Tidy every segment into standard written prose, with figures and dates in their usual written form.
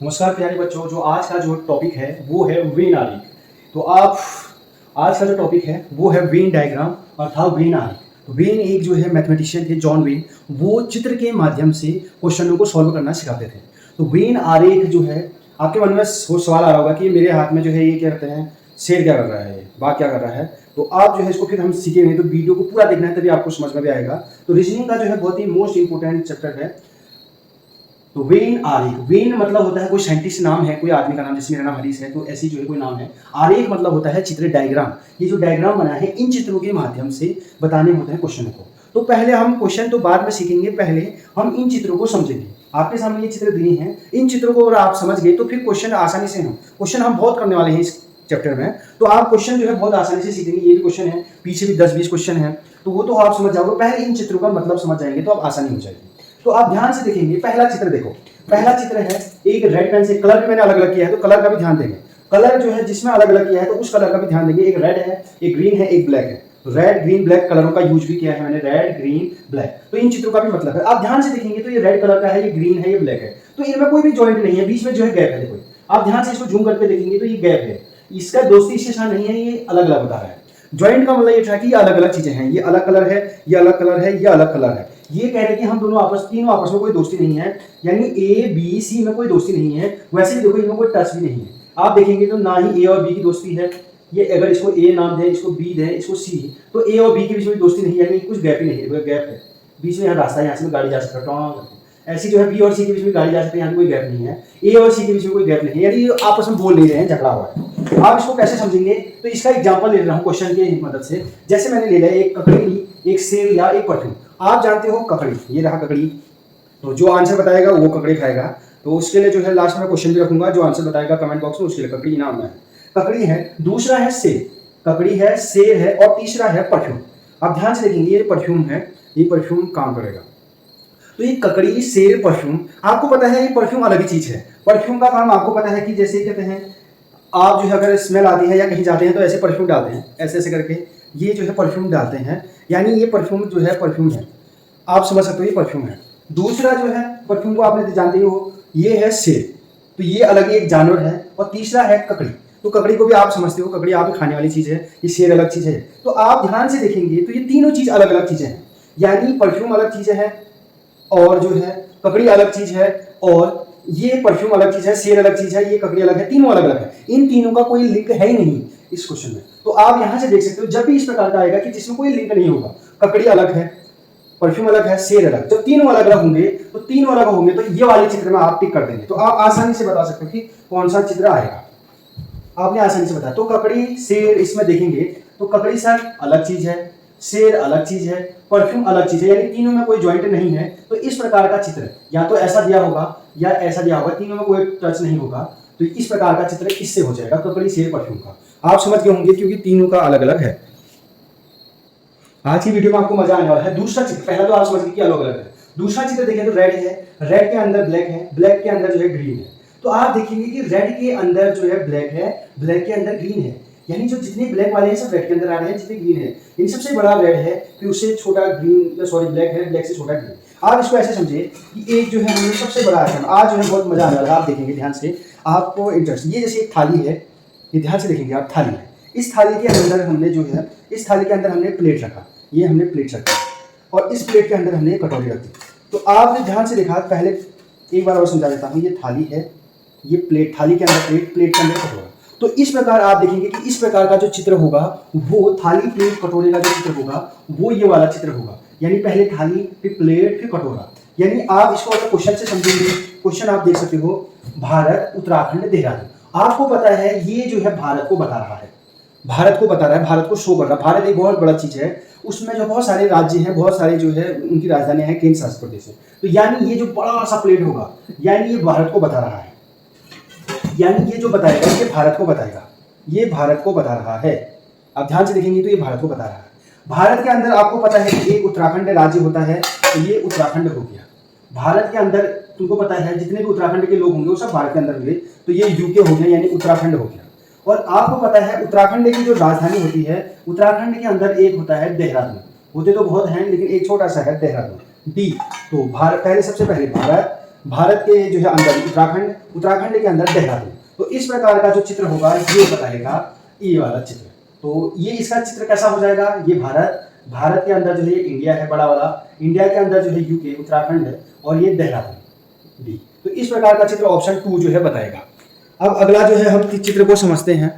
नमस्कार प्यारे बच्चों, जो आज का जो टॉपिक है वो है वेन आरेख। तो आप आज का जो टॉपिक है वो है वेन डायग्राम अर्थात वेन आरेख। तो वेन एक जो है मैथमेटिशियन थे, जॉन वेन। वो चित्र के माध्यम से क्वेश्चनों को सॉल्व करना सिखाते थे। तो वेन आरेख जो है, आपके मन में सवाल आ रहा होगा कि मेरे हाथ में जो है ये क्या करते हैं, शेर क्या कर रहा है, बाघ क्या कर रहा है। तो आप जो है इसको फिर हम सीखेंगे, तो वीडियो को पूरा देखना है तभी आपको समझ में भी आएगा। तो रीजनिंग का जो है बहुत ही मोस्ट इंपोर्टेंट चैप्टर है। तो वेन आरेख, वेन मतलब होता है कोई साइंटिस्ट नाम है, कोई आदमी का नाम, जैसे मेरा नाम हरीश है तो ऐसी जो है कोई नाम है। आरेख मतलब होता है चित्र, डायग्राम। ये जो डायग्राम बना है इन चित्रों के माध्यम से बताने होते हैं क्वेश्चन को। तो पहले हम क्वेश्चन तो बाद में सीखेंगे, पहले हम इन चित्रों को समझेंगे। आपके सामने ये चित्र दिए हैं, इन चित्रों को अगर आप समझ गए तो फिर क्वेश्चन आसानी से हम क्वेश्चन हम बहुत करने वाले हैं इस चैप्टर में। तो आप क्वेश्चन जो है बहुत आसानी से सीखेंगे। ये भी क्वेश्चन है, पीछे भी 10-20 क्वेश्चन है, तो वो तो आप समझ जाओगे। पहले इन चित्रों का मतलब समझ जाएंगे तो आप आसानी हो जाएगी। तो आप ध्यान से देखेंगे, पहला चित्र देखो। पहला चित्र है एक रेड पेन से, कलर भी मैंने अलग अलग किया है तो कलर का भी ध्यान देंगे। कलर जो है जिसमें अलग अलग किया है तो उस कलर का भी ध्यान देंगे। एक रेड है, एक ग्रीन है, एक ब्लैक है। रेड ग्रीन ब्लैक कलरों का यूज भी किया है मैंने, रेड ग्रीन ब्लैक। तो इन चित्रों का भी मतलब है। आप ध्यान से देखेंगे तो ये रेड कलर का है, ये ग्रीन है, ये ब्लैक है। तो इनमें कोई भी जॉइंट नहीं है, बीच में जो है गैप है। देखो आप ध्यान से इसको जूम करके देखेंगे तो ये गैप है, इसका दोस्ती इसके साथ नहीं है, ये अलग अलग बता रहा है। जॉइंट का मतलब ये था कि ये अलग अलग चीजें हैं, ये अलग कलर है, ये अलग कलर है, ये अलग कलर है। ये कह रहे कि हम तीनों आपस में कोई दोस्ती नहीं है, यानी ए बी सी में कोई दोस्ती नहीं है। वैसे भी देखो इनमें कोई टच भी नहीं है। आप देखेंगे तो ना ही ए और बी की दोस्ती है। ये अगर इसको ए नाम दें, इसको बी दें, इसको सी, तो ए और बी के बीच में दोस्ती नहीं है, यानी कुछ गैप ही नहीं है। गैप है बीच में, यहाँ रास्ता है, यहाँ से गाड़ी जा सकता है। ऐसी जो है बी और सी के बीच में गाड़ी जा सकती है, यहाँ कोई गैप नहीं है। ए और सी के बीच में कोई गैप नहीं है, यानी आपस में बोल नहीं रहे हैं, झगड़ा हुआ है। आप इसको कैसे समझेंगे, तो इसका एग्जांपल ले रहा हूँ क्वेश्चन की मदद से। जैसे मैंने ले लिया एक ककड़ी ली, एक सेब या एक परफ्यूम। आप जानते हो ककड़ी, ये रहा ककड़ी। तो जो आंसर बताएगा वो ककड़ी खाएगा। तो उसके लिए जो है लास्ट में क्वेश्चन भी रखूंगा, जो आंसर बताएगा कमेंट बॉक्स में उसके लिए ककड़ी इनाम है। ककड़ी है, दूसरा है सेब, ककड़ी है, सेब है, और तीसरा है परफ्यूम। आप ध्यान से देखेंगे ये परफ्यूम है, ये परफ्यूम काम करेगा। तो ये ककड़ी, सेब, परफ्यूम, आपको पता है ये परफ्यूम अलग ही चीज है। परफ्यूम का काम आपको पता है कि जैसे कहते हैं आप जो है अगर स्मेल आती है या कहीं जाते हैं तो ऐसे परफ्यूम डालते हैं, ऐसे ऐसे करके ये जो है परफ्यूम डालते हैं, यानी ये परफ्यूम जो है परफ्यूम है। आप समझ सकते हो ये परफ्यूम है। दूसरा जो है परफ्यूम को आपने जानते हो, ये है सेब, तो ये अलग ही एक जानवर है। और तीसरा है ककड़ी, तो ककड़ी को भी आप समझते हो, ककड़ी आप खाने वाली चीज है, ये सेब अलग चीज है। तो आप ध्यान से देखेंगे तो ये तीनों चीज अलग अलग चीजें हैं, यानी परफ्यूम अलग चीजें हैं, और जो है ककड़ी अलग चीज है, और ये परफ्यूम अलग चीज है, सेब अलग चीज है, ये ककड़ी अलग है, तीनों अलग अलग है। इन तीनों का कोई लिंक है ही नहीं इस क्वेश्चन में। तो आप यहां से देख सकते हो जब भी इस प्रकार का आएगा कि जिसमें कोई लिंक नहीं होगा, ककड़ी अलग है, परफ्यूम अलग है, सेब अलग, जब तीनों अलग अलग होंगे तो तीनों अलग होंगे तो ये वाले चित्र में आप टिक कर देंगे, तो आप आसानी से बता सकते हो कि कौन सा चित्र आएगा। आपने आसानी से बताया। तो ककड़ी, सेब, इसमें देखेंगे तो ककड़ी सर अलग चीज है, शेर अलग चीज है, परफ्यूम अलग चीज है, यानी तीनों में कोई जॉइंट नहीं है। तो इस प्रकार का चित्र या तो ऐसा दिया होगा या ऐसा दिया होगा, तीनों में कोई टच नहीं होगा। तो इस प्रकार का चित्र इससे हो जाएगा ककड़ी, शेर, परफ्यूम का। आप समझ गए होंगे क्योंकि तीनों का अलग अलग है। आज की वीडियो में आपको मजा आने वाला है। दूसरा चित्र, पहला तो आप समझ गए कि अलग अलग है। दूसरा चित्र देखें तो रेड है, रेड के अंदर ब्लैक है, ब्लैक के अंदर जो है ग्रीन है। तो आप देखेंगे कि रेड के अंदर जो है ब्लैक है, ब्लैक के अंदर ग्रीन है, यानी जो जितने ब्लैक वाले हैं सब रेड के अंदर आ रहे हैं, जितने ग्रीन है इन सबसे बड़ा रेड है, फिर उससे छोटा ग्रीन, सॉरी ब्लैक है, ब्लैक से छोटा ग्रीन। आप इसको ऐसे समझिए कि एक जो है हमने सबसे बड़ा आइटम, आज जो है बहुत मजा आने वाला है। आप देखेंगे ध्यान से, आपको इंटरेस्ट, ये जैसे एक थाली है, ये ध्यान से देखेंगे आप, थाली है। इस थाली के अंदर हमने जो है, इस थाली के अंदर हमने प्लेट रखा, ये हमने प्लेट रखा, और इस प्लेट के अंदर हमने कटोरी रखी। तो आपने ध्यान से देखा, पहले एक बार और समझा देता हूँ। ये थाली है, ये प्लेट, थाली के अंदर प्लेट, प्लेट के अंदर कटोरा। तो इस प्रकार आप देखेंगे कि इस प्रकार का जो चित्र होगा वो थाली, प्लेट, कटोरे का जो चित्र होगा वो ये वाला चित्र होगा, यानी पहले थाली, फिर प्लेट, फिर कटोरा। यानी आप इसको अगर क्वेश्चन से समझेंगे, क्वेश्चन आप देख सकते हो, भारत, उत्तराखंड, देहरादून। आपको पता है ये जो है भारत को बता रहा है, भारत को बता रहा है, भारत को शो कर रहा है। भारत एक बहुत बड़ा चीज है, उसमें जो बहुत सारे राज्य हैं, बहुत सारे जो है उनकी राजधानी है, केंद्र शासित प्रदेश है। तो यानी ये जो बड़ा सा प्लेट होगा, यानी ये भारत को बता रहा है, यानी ये जो बताएगा ये भारत को बताएगा, ये भारत को बता रहा है। आप ध्यान से देखेंगे तो ये भारत को बता रहा है। भारत के अंदर आपको पता है कि एक उत्तराखंड राज्य होता है, तो ये उत्तराखंड हो गया। भारत के अंदर तुमको पता है जितने भी उत्तराखंड के लोग होंगे वो सब भारत के अंदर होंगे, तो ये यूके हो गया, यानी उत्तराखंड हो गया। और आपको पता है उत्तराखंड की जो राजधानी होती है, उत्तराखंड के अंदर एक होता है देहरादून। होते तो बहुत हैं लेकिन एक छोटा सा है देहरादून, डी। तो भारत, पहले सबसे पहले भारत, भारत के जो है अंदर उत्तराखंड के अंदर देहरादून। तो इस प्रकार का जो चित्र होगा ये बताएगा ये वाला चित्र। तो ये इसका चित्र कैसा हो जाएगा, ये भारत के अंदर जो है इंडिया है बड़ा वाला, इंडिया के अंदर जो है यूके उत्तराखंड है, और ये देहरादून डी। तो इस प्रकार का चित्र ऑप्शन 2 जो है बताएगा। अब अगला जो है हम चित्र को समझते हैं।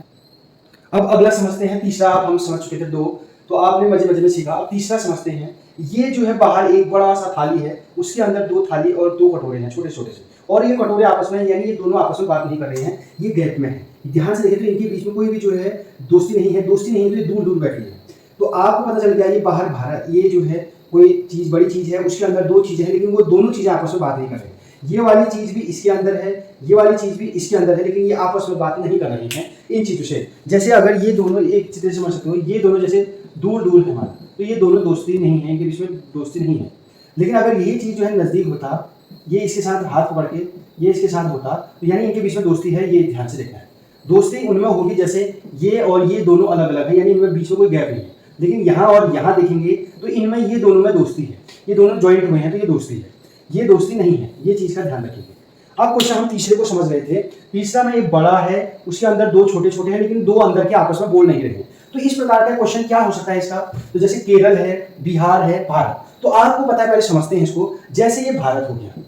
अब अगला समझते हैं, तीसरा आप हम समझ चुके थे 2, तो आपने मजे मजे में सीखा। अब तीसरा समझते हैं। ये जो है बाहर एक बड़ा सा थाली है, उसके अंदर 2 थाली और 2 कटोरे हैं छोटे छोटे से, और ये कटोरे आपस में, यानी ये दोनों आपस में बात नहीं कर रहे हैं, ये गैप में है। ध्यान से देखें तो इनके बीच में कोई भी जो है दोस्ती नहीं है तो ये दूर दूर बैठी है। तो आपको पता चल गया ये बाहर भारत, ये जो है कोई चीज़ बड़ी चीज़ है, उसके अंदर 2 चीज़ें हैं, लेकिन वो दोनों चीज़ें आपस में बात नहीं कर रही। ये वाली चीज़ भी इसके अंदर है, ये वाली चीज़ भी इसके अंदर है, लेकिन ये आपस में बात नहीं कर रही हैं इन चीज़ों से। जैसे अगर ये दोनों एक चित्र समझ सकते हो, ये दोनों जैसे दूर दूर है हमारा, तो ये दोनों दोस्ती नहीं है, इनके बीच में दोस्ती नहीं है। लेकिन अगर यही चीज़ जो है नज़दीक होता, ये इसके साथ हाथ पकड़ के ये इसके साथ होता, तो यानी इनके बीच में दोस्ती है। ये ध्यान से देखना है, दोस्ती उनमें होगी जैसे ये और ये दोनों अलग अलग है, यानी इनमें बीच में कोई गैप नहीं है। लेकिन यहाँ और यहाँ देखेंगे तो इनमें ये दोनों में दोस्ती है, ये दोनों ज्वाइंट हुए हैं तो ये दोस्ती है, ये दोस्ती नहीं है। ये चीज़ का ध्यान रखेंगे। अब क्वेश्चन हम तीसरे को समझ रहे थे। तीसरा में एक बड़ा है, उसके अंदर 2 छोटे छोटे हैं, लेकिन 2 अंदर के आपस में बोल नहीं रहे। तो इस प्रकार का क्वेश्चन क्या हो सकता है इसका, तो जैसे केरल है, बिहार है, भारत। तो आपको पता है, पहले समझते हैं इसको। जैसे ये भारत हो गया,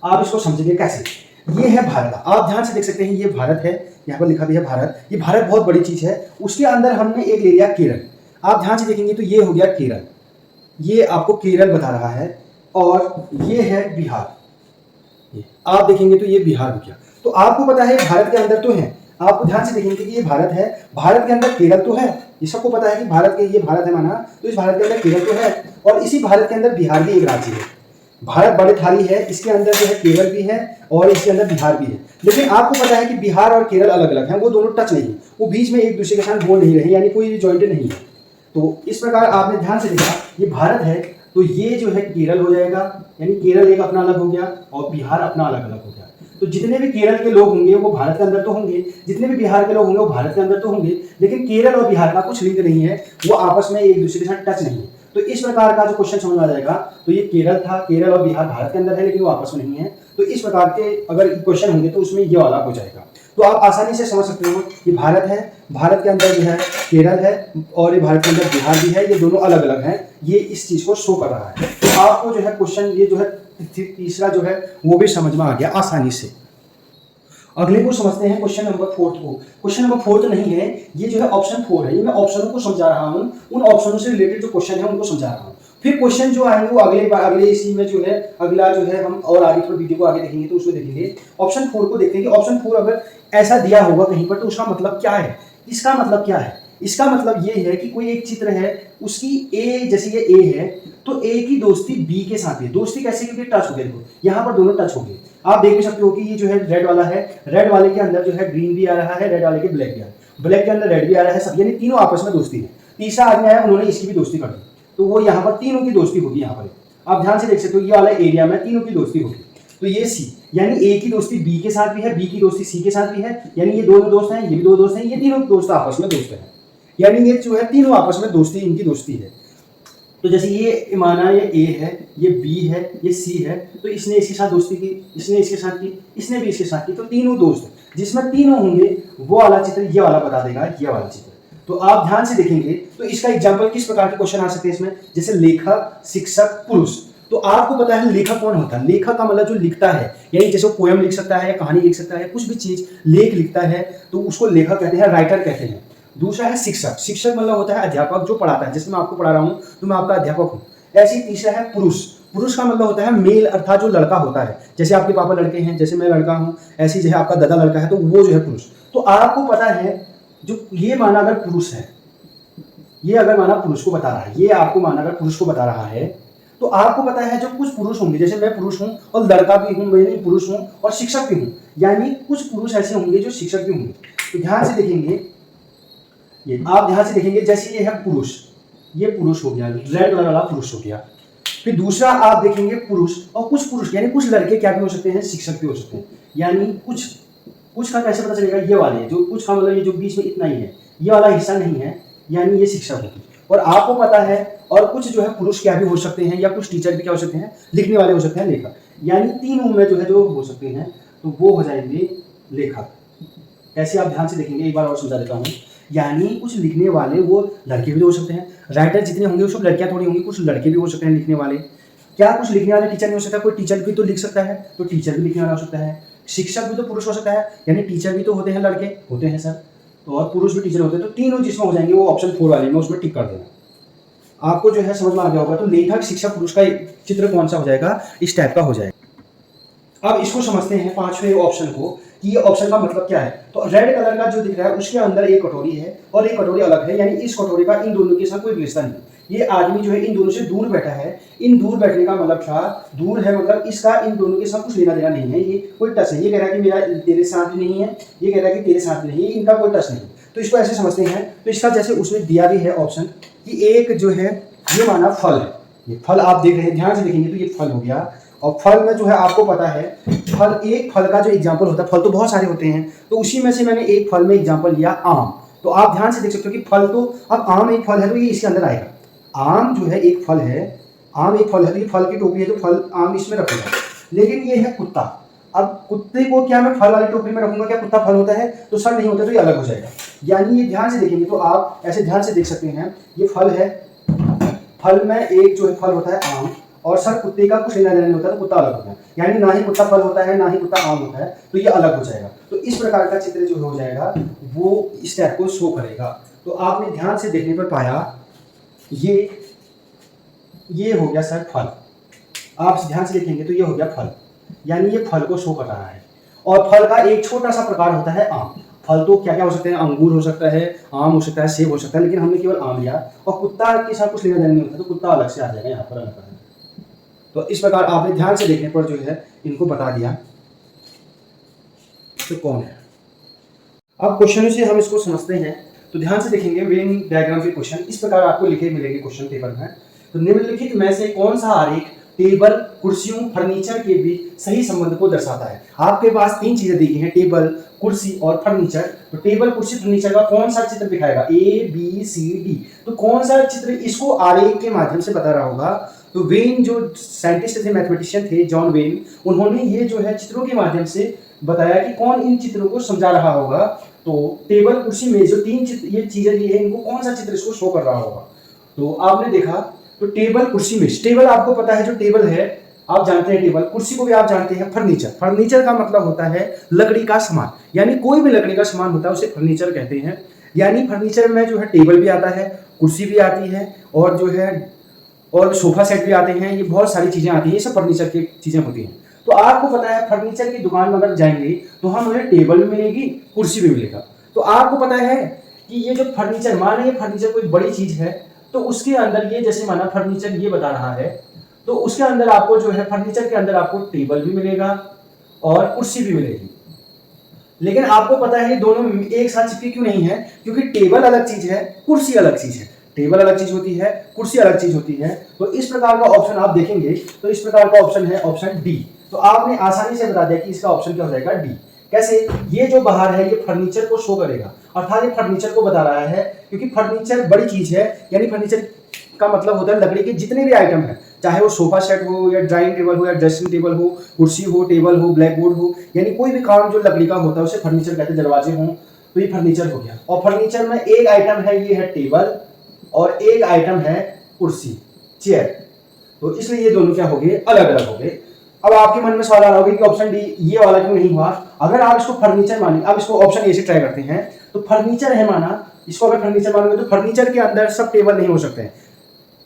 आप इसको समझेंगे कैसे। ये है भारत, आप ध्यान से देख सकते हैं, ये भारत है, यहाँ पर लिखा भी है भारत। ये भारत बहुत बड़ी चीज है। उसके अंदर हमने एक ले लिया केरल। आप ध्यान से देखेंगे तो ये हो गया केरल, ये आपको केरल बता रहा है, और ये है बिहार। आप देखेंगे तो ये बिहार हो गया। तो आपको पता है भारत के अंदर तो है, आपको ध्यान से देखेंगे कि ये भारत है, भारत के अंदर केरल तो है, ये सबको पता है कि भारत के, ये भारत है माना, तो इस भारत के अंदर केरल तो है, और इसी भारत के अंदर बिहार भी एक राज्य है। भारत बड़ी थाली है, इसके अंदर जो है केरल भी है और इसके अंदर बिहार भी है। लेकिन आपको पता है कि बिहार और केरल अलग अलग हैं, वो दोनों टच नहीं है, वो बीच में एक दूसरे के साथ बोल नहीं रहे, यानी कोई जॉइंट नहीं है। तो इस प्रकार आपने ध्यान से देखा, ये भारत है तो ये जो है केरल हो जाएगा, यानी केरल एक अपना अलग हो गया और बिहार अपना अलग अलग हो गया। तो जितने भी केरल के लोग होंगे वो भारत के अंदर तो होंगे, जितने भी बिहार के लोग होंगे वो भारत के अंदर तो होंगे, लेकिन केरल और बिहार का कुछ लिंक नहीं है, वो आपस में एक दूसरे के साथ टच नहीं है। तो इस प्रकार का जो क्वेश्चन समझ में आ जाएगा, तो ये केरल था, केरल और बिहार भारत के अंदर है लेकिन वो आपस में नहीं है। तो इस प्रकार के अगर क्वेश्चन होंगे तो उसमें ये वाला हो जाएगा। तो आप आसानी से समझ सकते हो कि भारत है, भारत के अंदर जो है केरल है, और ये भारत के अंदर बिहार भी है, ये दोनों अलग अलग हैं, ये इस चीज को शो कर रहा है। तो आपको जो है क्वेश्चन ये जो है तीसरा जो है वो भी समझ में आ गया आसानी से। अगले को समझते हैं, क्वेश्चन नंबर 4 को। क्वेश्चन नंबर 4 तो नहीं है, ये जो है ऑप्शन 4 है। ये मैं ऑप्शनों को समझा रहा हूँ, उन ऑप्शनों से रिलेटेड जो क्वेश्चन है उनको समझा रहा हूँ। फिर क्वेश्चन जो आएंगे वो अगले इसी में जो है अगला जो है हम और आगे थोड़ा वीडियो को आगे देखेंगे तो उसमें देखेंगे। ऑप्शन 4 को देखेंगे। ऑप्शन 4 अगर ऐसा दिया होगा कहीं पर तो उसका मतलब क्या है, इसका मतलब क्या है। इसका मतलब ये है कि कोई एक चित्र है, उसकी ए, जैसे ये ए है तो ए की दोस्ती बी के साथ है। दोस्ती कैसे, क्योंकि टच हो गए, देखो यहाँ पर दोनों टच हो गए। आप देख भी सकते हो कि ये जो है रेड वाला है, रेड वाले के अंदर जो है ग्रीन भी आ रहा है, रेड वाले के ब्लैक भी आ रहा है, ब्लैक के अंदर रेड भी आ रहा है, सब यानी तीनों आपस में दोस्ती है। तीसरा आदमी आया, उन्होंने इसकी भी दोस्ती कर दी, तो वो यहाँ पर तीनों की दोस्ती होगी। यहाँ पर आप ध्यान से देख सकते हो ये वाला एरिया में तीनों की दोस्ती होगी। तो ये सी, यानी ए की दोस्ती बी के साथ भी है, बी की दोस्ती सी के साथ भी है, यानी ये दोनों दोस्त हैं, ये भी दो दोस्त हैं, ये तीनों दोस्त आपस में दोस्त हैं, यानी ये जो है तीनों आपस में दोस्ती, इनकी दोस्ती है। तो जैसे ये माना ये ए है, ये बी है, ये सी है, तो इसने इसके साथ दोस्ती की, इसने इसके साथ की, इसने भी इसके साथ की, तो तीनों दोस्त जिसमें तीनों होंगे वो वाला चित्र ये वाला बता देगा, ये वाला चित्र। तो आप ध्यान से देखेंगे तो इसका एग्जाम्पल किस प्रकार के क्वेश्चन आ सकते हैं इसमें, जैसे लेखक, शिक्षक, पुरुष। तो आपको पता है लेखक कौन होता है। लेखक का मतलब जो लिखता है, यानी जैसे पोएम लिख सकता है, कहानी लिख सकता है, कुछ भी चीज लेख लिखता है तो उसको लेखक कहते हैं, राइटर कहते हैं। दूसरा है शिक्षक। शिक्षक मतलब होता है अध्यापक, जो पढ़ाता है, जैसे मैं आपको पढ़ा रहा हूँ तो मैं आपका अध्यापक हूँ। ऐसे तीसरा है पुरुष। पुरुष का मतलब होता है मेल, अर्थात जो लड़का होता है, जैसे आपके पापा लड़के हैं, जैसे मैं लड़का हूँ, ऐसे जो है आपका दादा लड़का है, तो वो जो है पुरुष। तो आपको पता है जो ये माना अगर पुरुष है, ये अगर माना पुरुष को बता रहा है, ये आपको माना अगर पुरुष को बता रहा है, तो आपको पता है जो कुछ पुरुष होंगे, जैसे मैं पुरुष हूँ और लड़का भी हूँ, मैं पुरुष हूँ और शिक्षक भी हूँ, यानी कुछ पुरुष ऐसे होंगे जो शिक्षक भी होंगे। तो ध्यान से देखेंगे, ये आप ध्यान से देखेंगे, जैसे ये है पुरुष, ये पुरुष हो गया, रेड कलर वाला पुरुष हो गया। फिर दूसरा आप देखेंगे पुरुष, और कुछ पुरुष यानी कुछ लड़के क्या भी हो सकते हैं, शिक्षक भी हो सकते हैं। यानी कुछ का कैसे पता चलेगा, ये वाले जो कुछ का मतलब ये जो बीच में इतना ही है, ये वाला हिस्सा नहीं है, यानी ये शिक्षक होगी। और आपको पता है और कुछ जो है पुरुष क्या भी हो सकते हैं, या कुछ टीचर भी क्या हो सकते हैं, लिखने वाले हो सकते हैं, लेखक। यानी तीनों में जो है जो हो सकते हैं तो वो हो जाएंगे लेखक। ऐसे आप ध्यान से देखेंगे, एक बार और समझा देता हूँ। यानी कुछ लिखने वाले वो लड़के भी हो सकते हैं, राइटर जितने होंगे वो सब लड़कियां थोड़ी होंगी, कुछ लड़के भी हो सकते हैं लिखने वाले। क्या कुछ लिखने वाला टीचर नहीं हो सकता? कोई टीचर भी तो लिख सकता है, तो टीचर भी लिखने वाला हो सकता है। शिक्षक भी तो पुरुष हो सकता है, यानी टीचर भी तो होते हैं लड़के, होते हैं सर, तो और पुरुष भी टीचर होते हैं। तो तीनों जिसमें हो जाएंगे वो ऑप्शन 4 वाले में उसमें टिक कर देना। आपको जो है समझ में आ गया होगा। तो लेखक शिक्षक पुरुष का चित्र कौन सा हो जाएगा? इस टाइप का हो जाएगा। अब इसको समझते हैं पांचवें ऑप्शन को कि ये ऑप्शन का मतलब क्या है। तो रेड कलर का जो दिख रहा है उसके अंदर एक कटोरी है और एक कटोरी अलग है, यानी इस कटोरी का इन दोनों के साथ कोई रिश्ता नहीं। ये आदमी जो है इन दोनों से दूर बैठा है। इन दूर बैठने का मतलब था, दूर है मतलब इसका इन दोनों के साथ कुछ लेना देना नहीं है, ये कोई टच नहीं। ये कह रहा है कि मेरा तेरे साथ भी नहीं है, ये कह रहा है कि तेरे साथ भी नहीं है, इनका कोई टच नहीं। तो इसको ऐसे समझते हैं। तो इसका जैसे उसने दिया भी है ऑप्शन कि एक जो है ये माना फल है। ये फल आप देख रहे हैं, ध्यान से देखेंगे तो ये फल हो गया। और फल में जो है आपको पता है, फल, एक फल का जो एग्जाम्पल होता है, फल तो बहुत सारे होते हैं, तो उसी में से मैंने एक फल में एग्जाम्पल लिया आम। तो आप ध्यान से देख सकते हो कि फल तो, अब आम एक फल है तो ये इसके अंदर आएगा। आम जो है एक फल है, आम एक फल है तो ये फल की टोकरी है तो फल आम इसमें रखूंगा। लेकिन ये है कुत्ता, अब कुत्ते को क्या मैं फल वाली टोकरी में रखूंगा? क्या कुत्ता फल होता है? तो सर नहीं होता, तो ये अलग हो जाएगा। यानी ये ध्यान से देखेंगे तो आप ऐसे ध्यान से देख सकते हैं, ये फल है, फल में एक जो है फल होता है आम, और सर कुत्ते का कुछ लेना देना नहीं होता तो कुत्ता अलग होता है। यानी ना ही कुत्ता फल होता है ना ही कुत्ता आम होता है, तो ये अलग हो जाएगा। तो इस प्रकार का चित्र जो हो जाएगा वो इस टाइप को शो करेगा। तो आपने ध्यान से देखने पर पाया ये हो गया सर फल। आप ध्यान से देखेंगे तो ये हो गया फल, यानी ये फल को शो कर रहा है। और फल का एक छोटा सा प्रकार होता है आम। फल तो क्या क्या हो सकते हैं? अंगूर हो सकता है, आम हो सकता है, सेब हो सकता है, लेकिन हमने केवल आम लिया और कुत्ता के साथ कुछ लेना देना नहीं होता, तो कुत्ता अलग से आ जाएगा यहाँ पर अलग। तो इस प्रकार आपने ध्यान से देखने पर जो है इनको बता दिया तो कौन है। अब क्वेश्चनों से हम इसको समझते हैं। तो ध्यान से देखेंगे वेन डायग्राम के क्वेश्चन इस प्रकार आपको लिखे मिलेंगे क्वेश्चन पेपर में। तो निम्नलिखित में से कौन सा आरेख टेबल, कुर्सियों, फर्नीचर के बीच सही संबंध को दर्शाता है? आपके पास तीन चीजें दी गई हैं, टेबल, कुर्सी और फर्नीचर। तो टेबल, कुर्सी, फर्नीचर का कौन सा चित्र दिखाएगा? ए, बी, सी, डी। तो कौन सा चित्र इसको आरेख के माध्यम से बता रहा होगा? तो वेन जो साइंटिस्ट थे, मैथमेटिशियन थे, जॉन वेन, उन्होंने ये जो है चित्रों के माध्यम से बताया कि कौन इन चित्रों को समझा रहा होगा। तो टेबल, कुर्सी में जो तीन चित्र ये चीजें दी है, इनको कौन सा चित्र इसको शो कर रहा होगा? तो आपने देखा, तो टेबल, कुर्सी में टेबल आपको पता है, जो टेबल है आप जानते हैं टेबल, कुर्सी को भी आप जानते हैं। फर्नीचर, फर्नीचर का मतलब होता है लकड़ी का सामान, यानी कोई भी लकड़ी का सामान होता है उसे फर्नीचर कहते हैं। यानी फर्नीचर में जो है टेबल भी आता है, कुर्सी भी आती है, और जो है और सोफा सेट भी आते हैं, ये बहुत सारी चीजें आती हैं, ये सब फर्नीचर की चीजें होती हैं। तो आपको पता है फर्नीचर की दुकान में अगर जाएंगे तो हमें टेबल भी मिलेगी, कुर्सी भी मिलेगा। तो आपको पता है कि ये जो फर्नीचर, माने ये फर्नीचर कोई बड़ी चीज है, तो उसके अंदर ये जैसे माना फर्नीचर ये बता रहा है, तो उसके अंदर आपको जो है फर्नीचर के अंदर आपको टेबल भी मिलेगा और कुर्सी भी मिलेगी। लेकिन आपको पता है ये दोनों एक साथ चिपके क्यों नहीं है? क्योंकि टेबल अलग चीज है, कुर्सी अलग चीज है। टेबल अलग चीज होती है, कुर्सी अलग चीज होती है। तो इस प्रकार का ऑप्शन आप देखेंगे तो इस प्रकार का ऑप्शन है ऑप्शन डी। तो आपने आसानी से बता दिया कि इसका ऑप्शन क्या हो जाएगा? डी। कैसे? ये जो बाहर है ये फर्नीचर को शो करेगा, अर्थात ये फर्नीचर को बता रहा है, क्योंकि फर्नीचर बड़ी चीज है। यानी फर्नीचर का मतलब होता है लकड़ी के जितने भी आइटम है, चाहे वो सोफा सेट हो या ड्राइंग टेबल हो या ड्रेसिंग टेबल हो, कुर्सी हो, टेबल हो, ब्लैक बोर्ड हो, यानी कोई भी काम जो लकड़ी का होता है उसे फर्नीचर कहते हैं। दरवाजे हो तो ये फर्नीचर हो गया। और फर्नीचर में एक आइटम है, ये है टेबल, और एक आइटम है कुर्सी, चेयर। तो इसलिए ये दोनों क्या हो गए? अलग अलग हो गए। अब आपके मन में सवाल आ रहा होगा कि ऑप्शन डी ये वाला क्यों नहीं हुआ? अगर आप इसको फर्नीचर माने, अब इसको ऑप्शन ए से ट्राई करते हैं। तो फर्नीचर है माना, इसको अगर फर्नीचर मानोगे तो फर्नीचर के अंदर सब टेबल नहीं हो सकते हैं।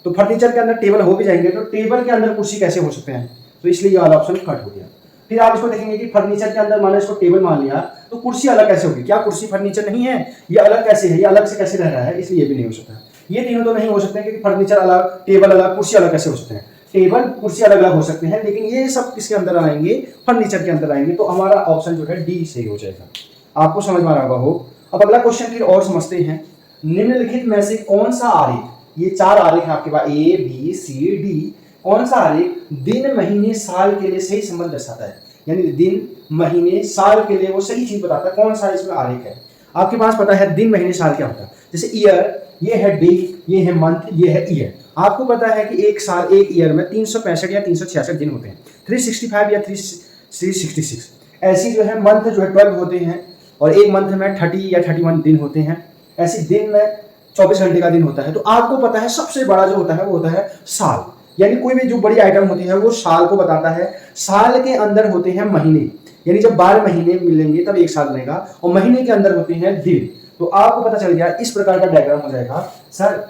तो फर्नीचर के अंदर टेबल हो भी जाएंगे तो टेबल के अंदर कुर्सी कैसे हो सकते हैं? तो इसलिए ये वाला ऑप्शन कट हो गया। फिर आप इसको देखेंगे कि फर्नीचर के अंदर माना इसको टेबल मान लिया, तो कुर्सी अलग कैसे होगी? क्या कुर्सी फर्नीचर नहीं है? ये अलग कैसे है? ये अलग से कैसे रह रहा है? इसलिए ये भी नहीं हो सकता। ये तीनों तो नहीं हो सकते क्योंकि फर्नीचर अलग, टेबल अलग, कुर्सी अलग कैसे हो सकते हैं? टेबल, कुर्सी अलग अलग हो सकते हैं, लेकिन ये सब किसके अंदर आएंगे? फर्नीचर के अंदर आएंगे। तो हमारा ऑप्शन जो है डी सही हो जाएगा। आपको समझ में आ रहा हो। अब अगला क्वेश्चन फिर और समझते हैं। निम्नलिखित में से कौन सा आरेख, ये चार आरेख है आपके पास, ए, बी, सी, डी, कौन सा आरेख दिन, महीने, साल के लिए सही संबंध दर्शाता है? यानी दिन, महीने, साल के लिए वो सही चीज बताता है। कौन सा इसमें आरेख है? आपके पास पता है दिन, महीने, साल क्या होता है? जैसे ईयर, ये है डे, ये है मंथ, ये है ईयर। आपको पता है कि एक साल, एक ईयर में 365 या 366 दिन होते हैं। 365 या 366 ऐसी जो है मंथ जो है 12 होते हैं और एक मंथ में 30 या 31 दिन होते हैं। ऐसे दिन में 24 घंटे का दिन होता है। तो आपको पता है सबसे बड़ा जो होता है वो होता है साल, यानी कोई भी जो बड़ी आइटम होती है वो साल को बताता है। साल के अंदर होते हैं महीने, यानी जब 12 महीने मिलेंगे तब एक साल बनेगा, और महीने के अंदर होते हैं दिन। तो आपको पता चल गया, इस प्रकार का डायग्राम हो जाएगा। सर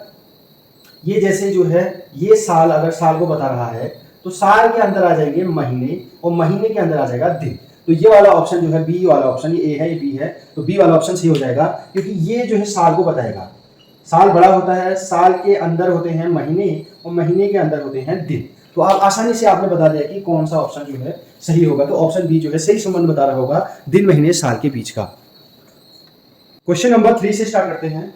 ये जैसे जो है ये साल, अगर साल को बता रहा है तो साल के अंदर आ जाएंगे महीने और महीने के अंदर आ जाएगा दिन। तो ये वाला ऑप्शन जो है बी वाला ऑप्शन, ये ए है ये बी है, तो बी वाला ऑप्शन सही हो जाएगा, क्योंकि ये जो है साल को बताएगा। साल बड़ा होता है, साल के अंदर होते हैं महीने और महीने के अंदर होते हैं दिन। तो आप आसानी से आपने बता दिया कि कौन सा ऑप्शन जो है सही होगा। तो ऑप्शन बी जो है सही संबंध बता रहा होगा दिन महीने साल के बीच का। क्वेश्चन नंबर 3 से स्टार्ट करते हैं।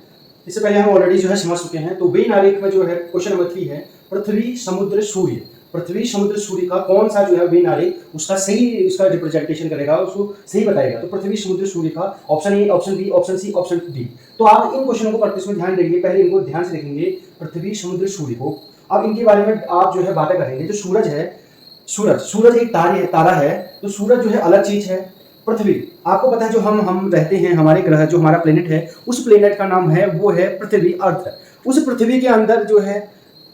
इससे पहले हम ऑलरेडी जो है समझ चुके हैं। तो वेन आरेख में जो है क्वेश्चन नंबर 3 है पृथ्वी समुद्र सूर्य। पृथ्वी समुद्र सूर्य का कौन सा जो है वेन आरेख उसका सही, उसका रिप्रेजेंटेशन करेगा, उसको सही बताएगा। तो पृथ्वी समुद्र सूर्य का option A, option B, option C, option D. तो आप इन क्वेश्चनों को पढ़ते समय ध्यान देंगे, पहले इनको ध्यान से देखेंगे पृथ्वी समुद्र सूर्य को। अब इनके बारे में आप जो है बातें करेंगे। जो सूरज है, सूरज एक तारा है। तो सूरज जो है अलग चीज है। पृथ्वी आपको पता है जो हम रहते हैं, हमारे ग्रह जो हमारा प्लेनेट है, उस प्लेनेट का नाम है वो है पृथ्वी, अर्थ। उस पृथ्वी के अंदर जो है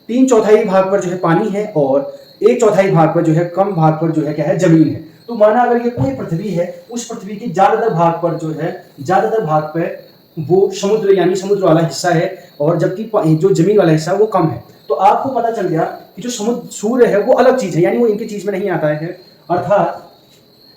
3/4 भाग पर जो है पानी है और 1/4 भाग पर जो है, कम भाग पर जो है क्या है, जमीन है। तो माना अगर ये कोई पृथ्वी है, उस पृथ्वी के ज्यादातर भाग पर जो है, ज्यादातर भाग पर वो समुद्र यानी समुद्र वाला हिस्सा है, और जबकि जो जमीन वाला हिस्सा वो कम है। तो आपको पता चल गया कि जो समुद्र सूर्य है वो अलग चीज है, यानी वो इनकी चीज में नहीं आता है। अर्थात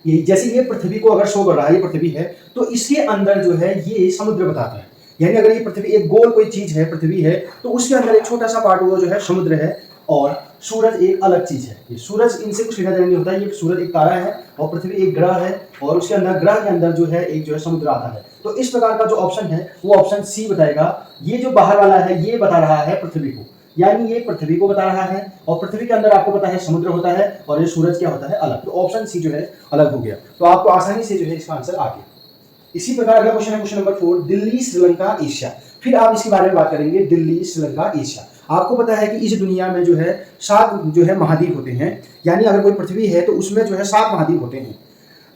ये जैसे ये पृथ्वी को अगर शो कर रहा है, ये पृथ्वी है, तो इसके अंदर जो है ये समुद्र बताता है। यानी अगर ये पृथ्वी एक गोल कोई चीज है, पृथ्वी है, तो उसके अंदर एक छोटा सा पार्ट वो जो है समुद्र है, और सूरज एक अलग चीज है। ये सूरज इनसे कुछ लेना देना नहीं होता है। ये सूरज एक तारा है और पृथ्वी एक ग्रह है, और उसके अंदर, ग्रह के अंदर जो है एक जो है समुद्र आता है। तो इस प्रकार का जो ऑप्शन है वो ऑप्शन सी बताएगा। ये जो बाहर वाला है ये बता रहा है पृथ्वी को, यानी ये पृथ्वी को बता रहा है, और पृथ्वी के अंदर आपको पता है समुद्र होता है, और ये सूरज क्या होता है, अलग। तो ऑप्शन सी जो है अलग हो गया। तो आपको आसानी से जो है इसका आंसर आ गया। इसी प्रकार अगला क्वेश्चन है question number 4, Delhi, Sri Lanka, Asia. फिर आप इसके बारे में बात करेंगे, दिल्ली, श्रीलंका, एशिया। आपको पता है कि इस दुनिया में जो है 7 जो है महाद्वीप होते हैं, यानी अगर कोई पृथ्वी है तो उसमें जो है 7 महाद्वीप होते हैं।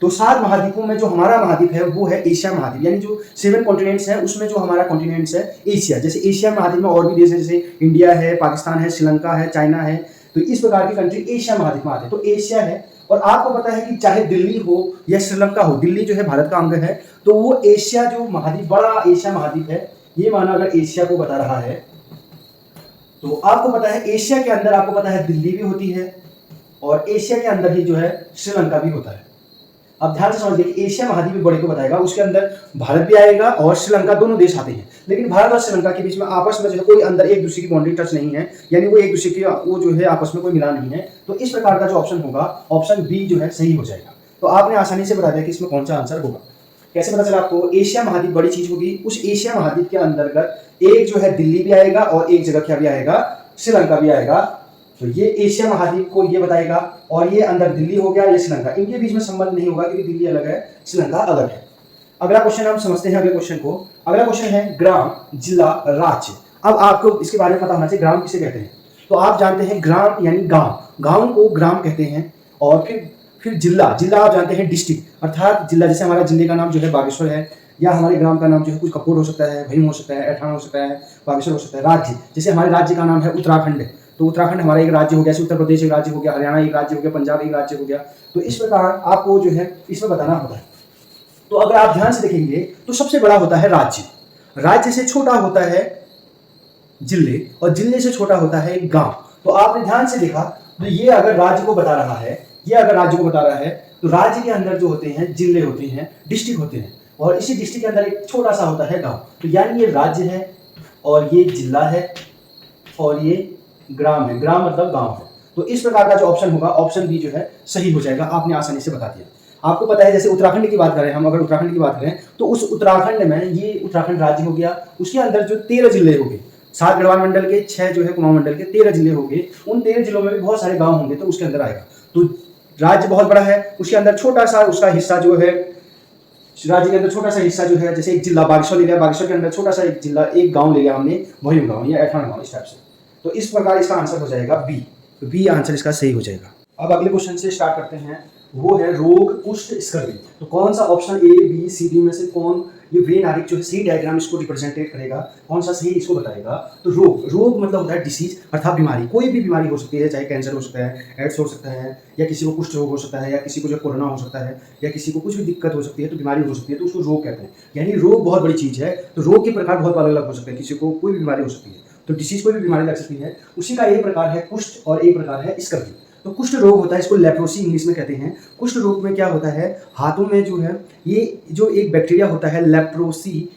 तो 7 महाद्वीपों में जो हमारा महाद्वीप है वो है एशिया महाद्वीप, यानी जो 7 कॉन्टिनेंट्स है उसमें जो हमारा कॉन्टिनेंट्स है एशिया। जैसे एशिया महाद्वीप में और भी देश है, जैसे इंडिया है, पाकिस्तान है, श्रीलंका है, चाइना है। तो इस प्रकार की कंट्री एशिया महाद्वीप में आते हैं। तो एशिया है, और आपको पता है कि चाहे दिल्ली हो या श्रीलंका हो, दिल्ली जो है भारत का अंग है, तो वो एशिया जो महाद्वीप, बड़ा एशिया महाद्वीप है, ये माना अगर एशिया को बता रहा है, तो आपको पता है एशिया के अंदर आपको पता है दिल्ली भी होती है, और एशिया के अंदर ही जो है श्रीलंका भी होता है। अब ध्यान से समझिए कि एशिया महाद्वीप बड़े को बताएगा, उसके अंदर भारत भी आएगा और श्रीलंका, दोनों देश आते हैं। लेकिन भारत और श्रीलंका के बीच में आपस में जो है कोई अंदर एक दूसरे की बाउंड्री टच नहीं है, यानी वो एक दूसरे की वो जो है आपस में कोई मिला नहीं है। तो इस प्रकार का जो ऑप्शन होगा, ऑप्शन बी जो है सही हो जाएगा। तो आपने आसानी से बता दिया कि इसमें कौन सा आंसर होगा। कैसे पता चला आपको? एशिया महाद्वीप बड़ी चीज होगी, उस एशिया महाद्वीप के अंतर्गत एक जो है दिल्ली भी आएगा और एक जगह क्या भी आएगा, श्रीलंका भी आएगा। तो ये एशिया महाद्वीप को ये बताएगा, और ये अंदर दिल्ली हो गया, ये श्रीलंका, इनके बीच में संबंध नहीं होगा क्योंकि दिल्ली अलग है, श्रीलंका अलग है। अगला क्वेश्चन हम समझते हैं अगले क्वेश्चन को। अगला क्वेश्चन है ग्राम, जिला, राज्य। अब आपको इसके बारे में पता होना चाहिए, ग्राम किसे कहते हैं। तो आप जानते हैं ग्राम यानी गांव, गांव को ग्राम कहते हैं। और फिर जिला, जिला आप जानते हैं डिस्ट्रिक्ट, अर्थात जिला, जैसे हमारा जिले का नाम जो है बागेश्वर है, या हमारे ग्राम का नाम जो है कुछ कपूर हो सकता है, भीम हो सकता है, ऐठान हो सकता है, बागेश्वर हो सकता है। राज्य, जैसे हमारे राज्य का नाम है उत्तराखंड, तो उत्तराखंड हमारा एक राज्य हो गया, उत्तर प्रदेश एक राज्य हो गया, हरियाणा एक राज्य हो गया, पंजाब एक राज्य हो गया। तो इस प्रकार आपको जो है इसमें बताना होता है। तो अगर आप ध्यान से देखेंगे तो सबसे बड़ा होता है राज्य, राज्य से छोटा होता है जिले, और जिले से छोटा होता है गांव। तो आपने ध्यान से देखा, तो ये अगर राज्य को बता रहा है, ये अगर राज्य को बता रहा है, तो राज्य के अंदर जो होते हैं जिले होते हैं, डिस्ट्रिक्ट होते हैं, और इसी डिस्ट्रिक्ट के अंदर एक छोटा सा होता है गांव। तो यानी ये राज्य है, और ये जिला है, और ये ग्राम है, ग्राम मतलब गांव है। तो इस प्रकार का जो ऑप्शन होगा, ऑप्शन बी जो है सही हो जाएगा। आपने आसानी से बता दिया। आपको पता है जैसे उत्तराखंड की बात करें हम, अगर उत्तराखंड की बात करें तो उस उत्तराखंड में ये उत्तराखंड राज्य हो गया, उसके अंदर जो 13 जिले हो गए, 7 गढ़वाल मंडल के, 6 जो है कुमाऊं मंडल के, 13 जिले हो गए। उन 13 जिलों में भी बहुत सारे गाँव होंगे, तो उसके अंदर आएगा। तो राज्य बहुत बड़ा है, उसके अंदर छोटा सा उसका हिस्सा जो है, राज्य के अंदर छोटा सा हिस्सा जो है, जैसे एक जिला बागेश्वर ले लिया, बागेश्वर के अंदर छोटा सा एक जिला, एक गांव ले लिया हमने, भोयम गांव या ऐठान गांव, इस टाइप से। तो इस प्रकार इसका आंसर हो जाएगा बी। तो बी आंसर इसका सही हो जाएगा। अब अगले क्वेश्चन से स्टार्ट करते हैं, वो है रोग, कुष्ठ, स्कर्वी। तो कौन सा option A B C D में से कौन ये वेन आरेख जो है सी डायग्राम इसको रिप्रेजेंटेट करेगा, कौन सा सही इसको बताएगा। तो रोग, रोग मतलब होता है डिसीज अर्थात बीमारी, कोई भी बीमारी हो सकती है, चाहे कैंसर हो सकता है, एड्स हो सकता है, या किसी को कुष्ठ रोग हो सकता है, या किसी को जो कोरोना हो सकता है, या किसी को कुछ भी दिक्कत हो सकती है, तो बीमारी हो सकती है, तो उसको रोग कहते हैं। यानी रोग बहुत बड़ी चीज़ है। तो रोग के प्रकार बहुत अलग अलग हो सकते हैं, किसी को कोई भी बीमारी हो सकती है, तो डिसीज कोई भी बीमारी लग सकती है। उसी का एक प्रकार है कुष्ठ और एक प्रकार है स्कर्वी। तो कुष्ठ रोग होता है, इसको लेप्रोसी इंग्लिश में कहते हैं। कुष्ठ रोग में क्या होता है, हाथों में जो है ये जो एक बैक्टीरिया होता है लेप्रोसी,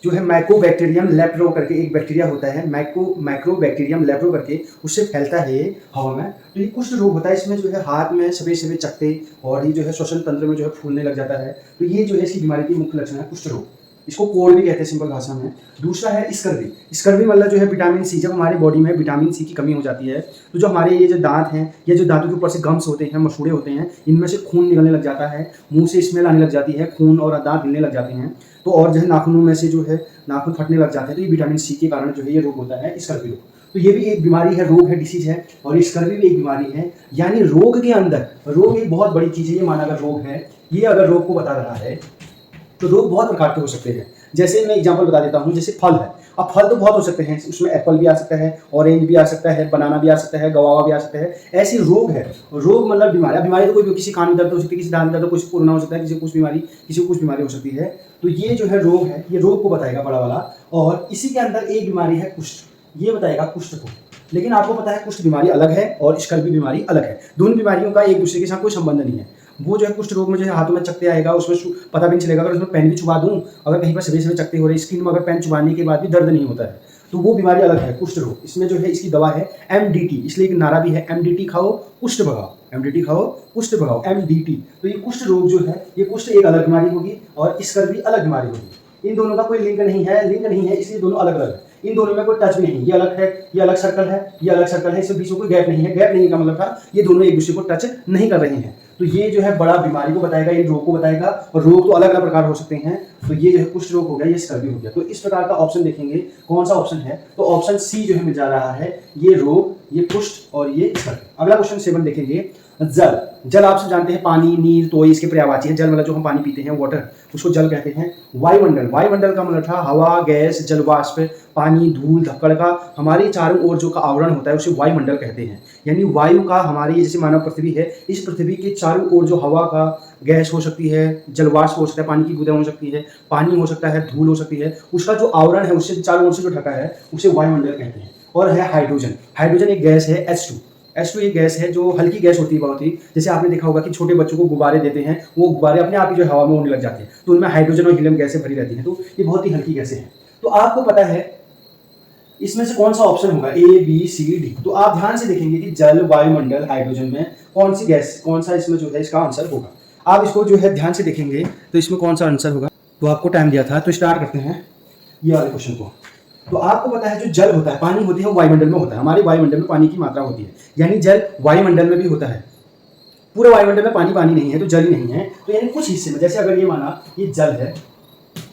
जो है माइकोबैक्टीरियम लेप्रो करके एक बैक्टीरिया होता है, माइक्रोबैक्टीरियम लेप्रो करके, उससे फैलता है हवा में। तो ये कुष्ठ रोग होता है। इसमें जो है हाथ में सफेद सफेद चकते और ये जो है श्वसन तंत्र में जो है फूलने लग जाता है। तो ये जो है इसकी बीमारी की मुख्य लक्षण है कुष्ठ रोग। इसको कोड़ भी कहते हैं सिंपल भाषा में। दूसरा है स्कर्वी। स्कर्वी मतलब जो है विटामिन सी, जब हमारे बॉडी में विटामिन सी की कमी हो जाती है तो जो हमारे ये जो दांत हैं, या जो दांतों के ऊपर से गम्स होते हैं, मसूड़े होते हैं, इनमें से खून निकलने लग जाता है, मुंह से स्मेल आने लग जाती है, खून और दांत हिलने लग जाते हैं, तो और जो है नाखूनों में से जो है नाखून फटने लग जाते हैं। तो ये विटामिन सी के कारण जो है ये रोग होता है स्कर्वी रोग। तो ये भी एक बीमारी है, रोग है, डिसीज है, और स्कर्वी भी एक बीमारी है। यानी रोग के अंदर, रोग एक बहुत बड़ी चीज़ है। ये माना अगर रोग है, ये अगर रोग को बता रहा है, तो रोग बहुत प्रकार के हो सकते हैं। जैसे मैं एग्जांपल बता देता हूँ, जैसे फल है। अब फल तो बहुत हो सकते हैं, उसमें एप्पल भी आ सकता है, ऑरेंज भी आ सकता है, बनाना भी आ सकता है, गवावा भी आ सकता है। ऐसी रोग है। रोग मतलब बीमारी। बीमारी तो कोई भी, किसी कान में दर्द हो सकती है, किसी दांत में दर्द हो, किसी कोरोना हो सकता है, किसी को कुछ बीमारी, किसी को कुछ बीमारी हो सकती है। तो ये जो है रोग है, ये रोग को बताएगा बड़ा वाला। और इसी के अंदर एक बीमारी है कुष्ठ, ये बताएगा कुष्ठ को। लेकिन आपको पता है कुष्ठ बीमारी अलग है और स्कर्वी बीमारी अलग है। दोनों बीमारियों का एक दूसरे के साथ कोई संबंध नहीं है। वो जो है कुष्ठ रोग में जो है हाथों में चकते आएगा, उसमें पता भी नहीं चलेगा। अगर उसमें पेन भी चुबा दूं, अगर कहीं पर सभी सभी चकते हो रहे, स्किन में अगर पेन चुबाने के बाद भी दर्द नहीं होता है, तो वो बीमारी अलग है कुष्ठ रोग। इसमें जो है इसकी दवा है एमडीटी, इसलिए एक नारा भी है, एमडीटी खाओ कुष्ठ भगाओ, एमडीटी खाओ कुष्ठ भगाओ, एमडीटी। तो ये कुष्ठ रोग जो है, ये कुष्ठ एक अलग बीमारी होगी और स्कर्वी अलग बीमारी होगी। इन दोनों का कोई लिंक नहीं है, इसलिए दोनों अलग अलग है। इन दोनों में कोई टच भी नहीं, ये अलग है, ये अलग सर्कल है, ये अलग सर्कल है, इसमें बीच में कोई गैप नहीं है। गैप नहीं का मतलब था ये दोनों एक दूसरे को टच नहीं कर रहे हैं। तो ये जो है बड़ा बीमारी को बताएगा, ये रोग को बताएगा। और रोग तो अलग अलग प्रकार हो सकते हैं। तो ये जो है कुष्ठ रोग हो गया, ये स्कर्वी हो गया। तो इस प्रकार का ऑप्शन देखेंगे, कौन सा ऑप्शन है, तो ऑप्शन सी जो है मिल जा रहा है, ये रोग, ये कुष्ठ और ये स्कर्वी। अगला क्वेश्चन 7 देखेंगे, जल। जल आप सब जानते हैं पानी, नीर, तो इसके पर्यायवाची है। जल मतलब जो हम पानी पीते हैं, वाटर, उसको जल कहते हैं। वायुमंडल, वायुमंडल का मतलब था हवा, गैस, जल वाष्प, पानी, धूल, धक्कड़ का हमारे चारों ओर जो का आवरण होता है उसे वायुमंडल कहते हैं। यानी वायु का हमारी, जैसे मानव पृथ्वी है, इस पृथ्वी के चारों ओर जो हवा का, गैस हो सकती है, जल वाष्प हो सकता है, पानी की बूंदें हो सकती है, पानी हो सकता है, धूल हो सकती है, उसका जो आवरण है, उससे चारों ओर से जो ढका है उसे वायुमंडल कहते हैं। और है हाइड्रोजन। हाइड्रोजन एक गैस है, H2 एक गैस है जो हल्की गैस होती है बहुत ही। जैसे आपने देखा होगा कि छोटे बच्चों को गुब्बारे देते हैं, वो गुब्बारे अपने आप ही जो हवा में उड़ने लग जाते हैं, तो उनमें हाइड्रोजन और हीलियम गैसें भरी रहती हैं। तो ये बहुत ही हल्की गैसें हैं। तो आपको पता है इसमें से कौन सा ऑप्शन होगा, ए बी सी डी। तो आप ध्यान से देखेंगे कि जल, वायुमंडल, हाइड्रोजन में कौन सी गैस, कौन सा इसमें जो है इसका आंसर होगा। आप इसको जो है ध्यान से देखेंगे तो इसमें कौन सा आंसर होगा। तो आपको टाइम दिया था, तो स्टार्ट करते हैं ये वाले क्वेश्चन को। तो आपको पता है जो जल होता है, पानी होती है, वो वायुमंडल में होता है। हमारे वायुमंडल में पानी की मात्रा होती है, यानी जल वायुमंडल में भी होता है। पूरे वायुमंडल में पानी पानी नहीं है, तो जल ही नहीं है। तो यानी कुछ हिस्से में, जैसे अगर ये माना ये जल है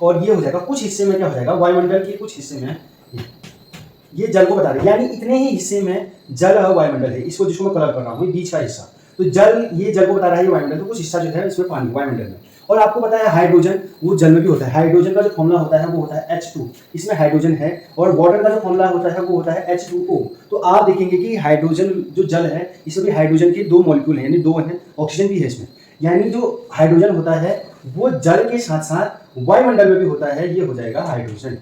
और ये हो जाएगा, कुछ हिस्से में क्या हो जाएगा, वायुमंडल के कुछ हिस्से में ये जल को बता रहे हैं। यानी इतने ही हिस्से में जल और वायुमंडल है। इसको जिसको मैं कलर कर रहा हूँ, बीच का हिस्सा, तो जल, ये जल को बता रहा है, ये वायुमंडल, तो कुछ हिस्सा जो है इसमें पानी वायुमंडल में। और आपको पता है हाइड्रोजन, वो जल में भी होता है। हाइड्रोजन का जो फॉर्मूला होता है वो होता है H2, इसमें हाइड्रोजन है। और वाटर का जो फॉर्मूला होता है वो होता है H2O। तो आप देखेंगे कि हाइड्रोजन जो जल है, इसमें भी हाइड्रोजन के 2 मॉलिक्यूल हैं, यानी 2 हैं, ऑक्सीजन भी है इसमें। यानी जो हाइड्रोजन होता है वो जल के साथ साथ वायुमंडल में भी होता है, ये हो जाएगा हाइड्रोजन।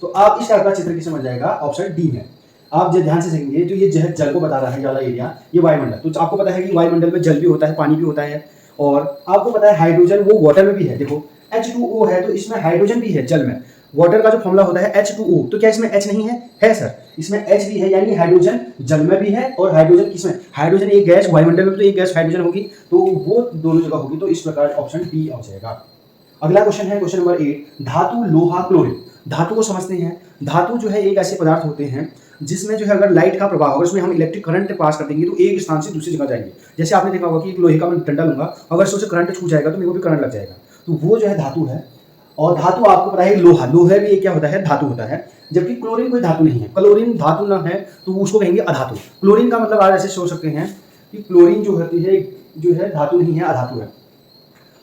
तो आप इस टाइप का चित्र कैसे समझ जाएगा, ऑप्शन डी में। आप जब ध्यान से देखेंगे तो ये जो है जल को बता रहा है, ये वाला एरिया, ये वायुमंडल। तो आपको पता है कि वायुमंडल में जल भी होता है, पानी भी होता है। और आपको पता है हाइड्रोजन वो वाटर में भी है। देखो H2O है, तो इसमें हाइड्रोजन भी है जल में। वाटर का जो फॉर्मूला होता है H2O, तो क्या इसमें H नहीं है? है सर, इसमें H भी है। यानी हाइड्रोजन जल में भी है और हाइड्रोजन किसमें, हाइड्रोजन एक गैस वायुमंडल में, तो एक गैस हाइड्रोजन होगी, तो वो दोनों जगह होगी। तो इस प्रकार ऑप्शन डी आ जाएगा। अगला क्वेश्चन है क्वेश्चन नंबर 8, धातु, लोहा, क्लोरीन। धातु को समझते हैं। धातु जो है एक ऐसे पदार्थ होते हैं जिसमें जो है अगर लाइट का प्रभाव होगा, उसमें हम इलेक्ट्रिक करंट पास कर देंगे तो एक स्थान से दूसरी जगह जाएंगे। जैसे आपने देखा होगा कि एक लोहे का मैं डंडा लूंगा, अगर उससे करंट छू जाएगा तो मेरे को भी करंट लग जाएगा। तो वो जो है धातु है। और धातु आपको पता है लोहा, लोहा भी एक क्या होता है, धातु होता है। जबकि क्लोरीन कोई धातु नहीं है। क्लोरीन धातु ना है तो उसको कहेंगे अधातु। क्लोरीन का मतलब आप ऐसे सोच सकते हैं कि क्लोरीन जो होती है जो है धातु नहीं है, अधातु है।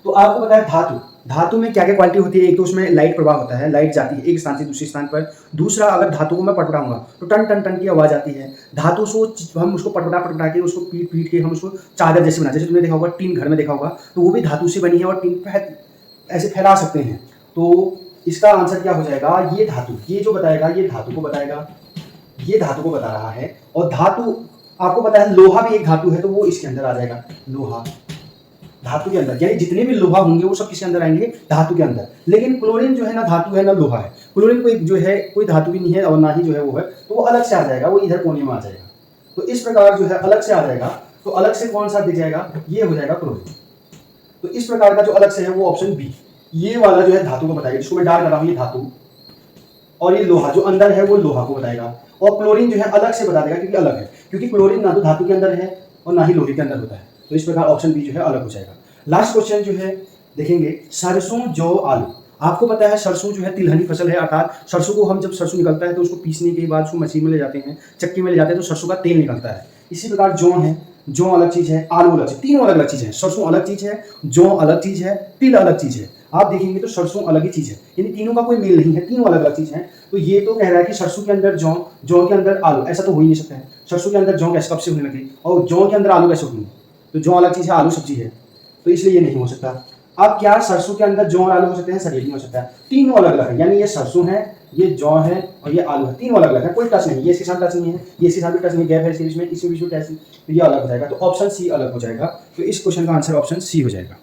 तो आपको पता है धातु, धातु में क्या क्या क्वालिटी होती है। एक तो उसमें लाइट प्रवाह होता है, लाइट जाती है एक स्थान से दूसरे स्थान पर। दूसरा, अगर धातु को मैं पटपटाऊंगा तो टन टन टन की आवाज़ आती है। धातु को हम उसको पटपटा पटपटा के उसको पीट पीट के हम उसको चादर जैसे बना, जैसे तुमने देखा होगा टीन घर में देखा होगा, तो वो भी धातु से बनी है और टीन ऐसे फैला सकते हैं। तो इसका आंसर क्या हो जाएगा, ये धातु, ये जो बताएगा ये धातु को बताएगा, ये धातु को बता रहा है। और धातु आपको पता है लोहा भी एक धातु है, तो वो इसके अंदर आ जाएगा, लोहा धातु के अंदर। यानी जितने भी लोहा होंगे वो सब किसके अंदर आएंगे, धातु के अंदर। लेकिन क्लोरीन जो है ना धातु है ना लोहा है, क्लोरीन को जो है कोई धातु भी नहीं है और ना ही जो है वो है, तो वो अलग से आ जाएगा, वो इधर कोने में आ जाएगा। तो इस प्रकार जो है अलग से आ जाएगा। तो अलग से कौन सा दिख जाएगा, ये हो जाएगा क्लोरीन। तो इस प्रकार का जो अलग से है वो ऑप्शन बी, ये वाला जो है धातु को बताएगा, जिसको मैं डार्क कर रहा हूँ ये धातु, और ये लोहा जो अंदर है वो लोहा को बताएगा। और क्लोरीन जो है अलग से बता देगा क्योंकि अलग है, क्योंकि क्लोरीन ना तो धातु के अंदर है और ना ही लोहे के अंदर होता है। तो इस प्रकार ऑप्शन बी जो है अलग हो जाएगा। लास्ट क्वेश्चन जो है देखेंगे, सरसों जौ आलू। आपको पता है सरसों जो है तिलहनी फसल है, अर्थात सरसों को हम जब सरसों निकलता है तो उसको पीसने के बाद उसको मशीन में ले जाते हैं, चक्की में ले जाते हैं, तो सरसों का तेल निकलता है। इसी प्रकार जौ है, जौ अलग चीज़ है, आलू अलग चीज़, तीनों अलग अलग चीज़ है। सरसों अलग चीज़ है, जौ अलग चीज़ है, तिल अलग चीज़ है। आप देखेंगे तो सरसों अलग ही चीज़ है, यानी तीनों का कोई मेल नहीं है, तीनों अलग अलग चीज़ है। तो ये तो कह रहा है कि सरसों के अंदर जौ, जौ के अंदर आलू, ऐसा तो हो ही नहीं सकता है। सरसों के अंदर जौ कैसे, कब से होने लगी, और जौ के अंदर आलू कैसे होंगे। तो जौ अलग चीज़ है, आलू सब्जी है, तो इसलिए ये नहीं हो सकता। अब क्या सरसों के अंदर जौ और आलू हो सकते हैं, सर ये नहीं हो सकता है। तीनों अलग अलग है, यानी ये सरसों है, ये जौ है और ये आलू है, तीनों अलग अलग है, कोई टच नहीं, ये इसके साथ टच नहीं है, ये इसके साथ भी टच नहीं, गैप है इसके बीच में, इसके बीच में टच नहीं, तो ये अलग हो जाएगा। तो ऑप्शन सी अलग हो जाएगा। तो इस क्वेश्चन का आंसर ऑप्शन सी हो जाएगा।